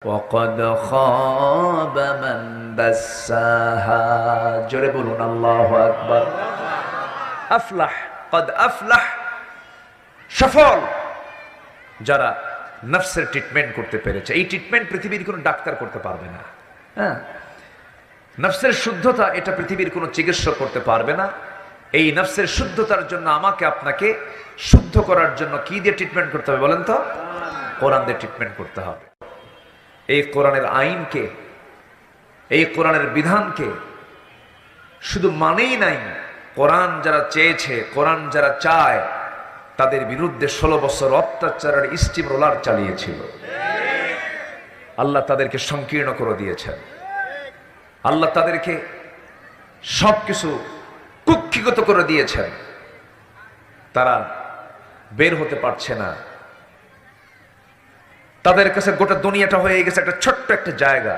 وقد خاب من دساها জোরে বলুন আল্লাহু আকবার। আফলাহ, قد আফলাহ, সফল যারা নফসের ট্রিটমেন্ট করতে পেরেছে। এই ট্রিটমেন্ট পৃথিবীর কোনো ডাক্তার করতে পারবে না। হ্যাঁ, নফসের শুদ্ধতা এটা পৃথিবীর কোনো চিকিৎসক করতে পারবে না। এই নফসের শুদ্ধতার জন্য আমাকে আপনাকে শুদ্ধ করার জন্য কি দিয়ে ট্রিটমেন্ট করতে হবে বলেন তো? কোরআন দিয়ে ট্রিটমেন্ট করতে হবে। এই কোরআনের আইনকে, এই কোরআনের বিধানকে শুধু মানেই নাই, কোরআন যারা চেয়েছে, কোরআন যারা চায়, তাদের বিরুদ্ধে 16 বছর অত্যাচারের স্টিম রোলার চালিয়েছিল। আল্লাহ তাদেরকে সংকীর্ণ করে দিয়েছেন। আল্লাহ তাদেরকে সবকিছু কুক্ষিগত করে দিয়েছেন। তারা বের হতে পারছে না। তাদের কাছে গোটা দুনিয়াটা হয়ে গেছে একটা ছোট্ট একটা জায়গা।